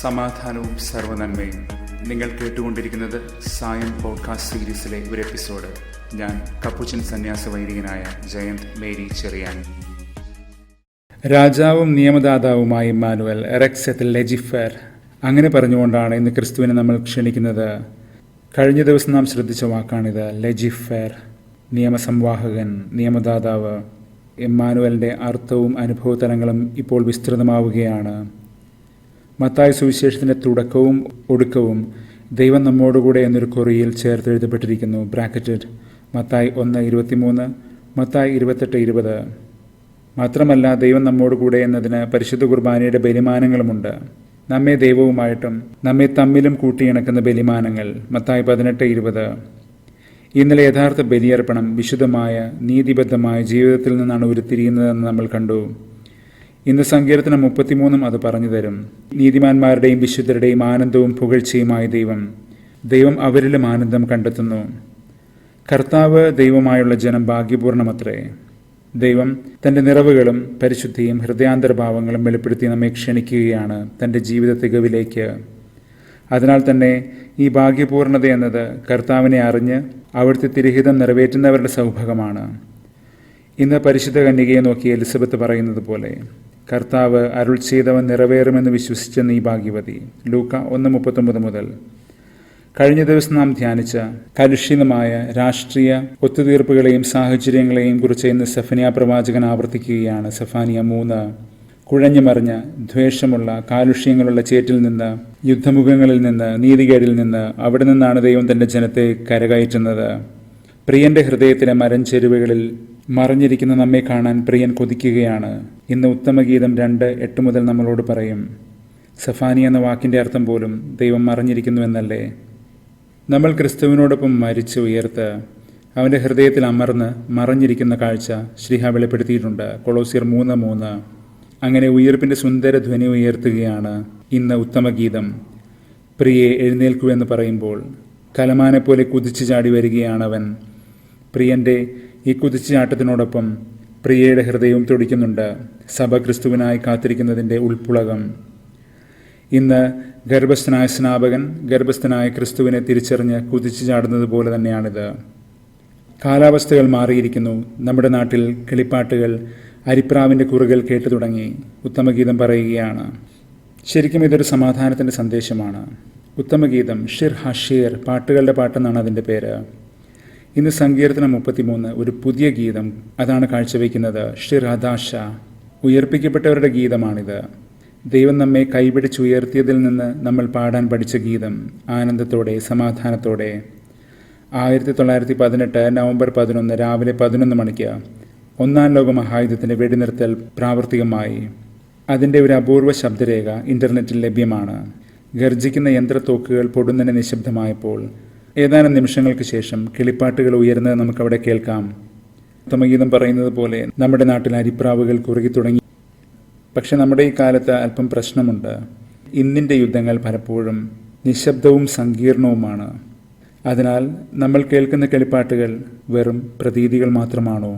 സമാധാനവും സർവ്വനന്മയും. നിങ്ങൾ കേട്ടുകൊണ്ടിരിക്കുന്നത് സായം പോഡ്കാസ്റ്റ് സീരീസിലെ ഒരു എപ്പിസോഡ്. ഞാൻ കപ്പുച്ചൻ സന്യാസ വൈദികനായ ജയന്ത് മേരി ചെറിയാൻ. രാജാവും നിയമദാതാവുമായ ഇമ്മാനുവൽ എറക്സെത്ത് ലെജിഫർ, അങ്ങനെ പറഞ്ഞുകൊണ്ടാണ് ഇന്ന് ക്രിസ്തുവിനെ നമ്മൾ ക്ഷണിക്കുന്നത്. കഴിഞ്ഞ ദിവസം നാം ശ്രദ്ധിച്ച വാക്കാണിത്, ലെജിഫർ. നിയമസംവാഹകൻ, നിയമദാതാവ്. ഇമ്മാനുവലിൻ്റെ അർത്ഥവും അനുഭവതലങ്ങളും ഇപ്പോൾ വിസ്തൃതമാവുകയാണ്. മത്തായി സുവിശേഷത്തിൻ്റെ തുടക്കവും ഒടുക്കവും ദൈവം നമ്മോടുകൂടെ എന്നൊരു കൊറിയിൽ ചേർത്തെഴുതപ്പെട്ടിരിക്കുന്നു. ബ്രാക്കറ്റഡ്. മത്തായി 1:23, മത്തായി 28:20. മാത്രമല്ല, ദൈവം നമ്മോടുകൂടെ എന്നതിന് പരിശുദ്ധ കുർബാനയുടെ ബലിമാനങ്ങളുമുണ്ട്. നമ്മെ ദൈവവുമായിട്ടും നമ്മെ തമ്മിലും കൂട്ടിയിണക്കുന്ന ബലിമാനങ്ങൾ. മത്തായി 18:20. ഇന്നലെ യഥാർത്ഥ ബലിയർപ്പണം വിശുദ്ധമായ നീതിബദ്ധമായ ജീവിതത്തിൽ നിന്നാണ് ഉരുത്തിരിയുന്നതെന്ന് നമ്മൾ കണ്ടു. ഇന്ന് സങ്കീർത്തനം 33 അത് പറഞ്ഞു തരും. നീതിമാന്മാരുടെയും വിശുദ്ധരുടെയും ആനന്ദവും പുകഴ്ചയുമായ ദൈവം അവരിലും ആനന്ദം കണ്ടെത്തുന്നു. കർത്താവ് ദൈവമായുള്ള ജനം ഭാഗ്യപൂർണമത്രേ. ദൈവം തൻ്റെ നിറവുകളും പരിശുദ്ധിയും ഹൃദയാന്തരഭാവങ്ങളും വെളിപ്പെടുത്തി നമ്മെ ക്ഷണിക്കുകയാണ് തൻ്റെ ജീവിത തികവിലേക്ക്. അതിനാൽ തന്നെ ഈ ഭാഗ്യപൂർണത എന്നത് കർത്താവിനെ അറിഞ്ഞ് അവിടുത്തെ തിരുഹിതം നിറവേറ്റുന്നവരുടെ സൗഭാഗ്യമാണ്. ഇന്ന് പരിശുദ്ധ കന്യകയെ നോക്കി എലിസബത്ത് പറയുന്നത് പോലെ, കർത്താവ് അരുൾ ചെയ്തവൻ നിറവേറുമെന്ന് വിശ്വസിച്ചെന്ന് ഈ ഭാഗ്യവതി. ലൂക്ക 1:39 മുതൽ. കഴിഞ്ഞ ദിവസം നാം ധ്യാനിച്ച കലുഷിതമായ രാഷ്ട്രീയ ഒത്തുതീർപ്പുകളെയും സാഹചര്യങ്ങളെയും കുറിച്ച് ഇന്ന് സെഫനിയ പ്രവാചകൻ ആവർത്തിക്കുകയാണ്. സെഫാനിയ 3. കുഴഞ്ഞു മറിഞ്ഞ ദ്വേഷമുള്ള കാലുഷ്യങ്ങളുള്ള ചേറ്റിൽ നിന്ന്, യുദ്ധമുഖങ്ങളിൽ നിന്ന്, നീതികേടിൽ നിന്ന്, അവിടെ നിന്നാണ് ദൈവം തൻ്റെ ജനത്തെ കരകയറ്റുന്നത്. പ്രിയന്റെ ഹൃദയത്തിലെ മരഞ്ചെരുവുകളിൽ മറിഞ്ഞിരിക്കുന്ന നമ്മെ കാണാൻ പ്രിയൻ കൊതിക്കുകയാണ്. ഇന്ന് ഉത്തമഗീതം 2:8 മുതൽ നമ്മളോട് പറയും. സഫാനി എന്ന വാക്കിൻ്റെ അർത്ഥം പോലും ദൈവം മറിഞ്ഞിരിക്കുന്നു എന്നല്ലേ. നമ്മൾ ക്രിസ്തുവിനോടൊപ്പം മരിച്ച് ഉയർത്ത് അവൻ്റെ ഹൃദയത്തിൽ അമർന്ന് മറഞ്ഞിരിക്കുന്ന കാഴ്ച ശ്രീഹ വെളിപ്പെടുത്തിയിട്ടുണ്ട്. കൊളോസ്യർ 3:3. അങ്ങനെ ഉയർപ്പിൻ്റെ സുന്ദര ധ്വനി ഉയർത്തുകയാണ് ഇന്ന് ഉത്തമഗീതം. പ്രിയെ എഴുന്നേൽക്കൂ എന്ന് പറയുമ്പോൾ കലമാനെപ്പോലെ കുതിച്ചു ചാടി വരികയാണവൻ. പ്രിയൻ്റെ ഈ കുതിച്ചുചാട്ടത്തിനോടൊപ്പം പ്രിയയുടെ ഹൃദയവും തുടിക്കുന്നുണ്ട്. സഭ ക്രിസ്തുവിനായി കാത്തിരിക്കുന്നതിൻ്റെ ഉൾപ്പുളകം. ഇന്ന് ഗർഭസ്ഥനായ സ്നാപകൻ ഗർഭസ്ഥനായ ക്രിസ്തുവിനെ തിരിച്ചറിഞ്ഞ് കുതിച്ചു ചാടുന്നത് പോലെ തന്നെയാണിത്. കാലാവസ്ഥകൾ മാറിയിരിക്കുന്നു. നമ്മുടെ നാട്ടിൽ കിളിപ്പാട്ടുകൾ അരിപ്രാവിൻ്റെ കുറുകൽ കേട്ടു തുടങ്ങി. ഉത്തമഗീതം പറയുകയാണ്. ശരിക്കും ഇതൊരു സമാധാനത്തിൻ്റെ സന്ദേശമാണ്. ഉത്തമഗീതം, ഷിർ ഹഷീർ, പാട്ടുകളുടെ പാട്ടെന്നാണ് അതിൻ്റെ പേര്. ഇന്ന് സങ്കീർത്തനം 33 ഒരു പുതിയ ഗീതം അതാണ് കാഴ്ചവെക്കുന്നത്. ഷിർ ഹദാഷ, ഉയർപ്പിക്കപ്പെട്ടവരുടെ ഗീതമാണിത്. ദൈവം നമ്മെ കൈപിടിച്ചുയർത്തിയതിൽ നിന്ന് നമ്മൾ പാടാൻ പഠിച്ച ഗീതം, ആനന്ദത്തോടെ, സമാധാനത്തോടെ. 1918 നവംബർ 11 രാവിലെ 11 മണിക്ക് 1-ാം ലോക മഹായുദ്ധത്തിൻ്റെ വെടിനിർത്തൽ പ്രാവർത്തികമായി. അതിൻ്റെ ഒരു അപൂർവ ശബ്ദരേഖ ഇൻ്റർനെറ്റിൽ ലഭ്യമാണ്. ഗർജിക്കുന്ന യന്ത്രത്തോക്കുകൾ പൊടുന്നനെ നിശബ്ദമായപ്പോൾ ഏതാനും നിമിഷങ്ങൾക്ക് ശേഷം കിളിപ്പാട്ടുകൾ ഉയർന്നത് നമുക്കവിടെ കേൾക്കാം. ഉത്തമഗീതം പറയുന്നത് പോലെ നമ്മുടെ നാട്ടിൽ അരിപ്രാവുകൾ കുറുകി തുടങ്ങി. പക്ഷെ നമ്മുടെ ഈ കാലത്ത് അല്പം പ്രശ്നമുണ്ട്. ഇന്നിൻ്റെ യുദ്ധങ്ങൾ പലപ്പോഴും നിശബ്ദവും സങ്കീർണവുമാണ്. അതിനാൽ നമ്മൾ കേൾക്കുന്ന കിളിപ്പാട്ടുകൾ വെറും പ്രതീതികൾ മാത്രമാണോ?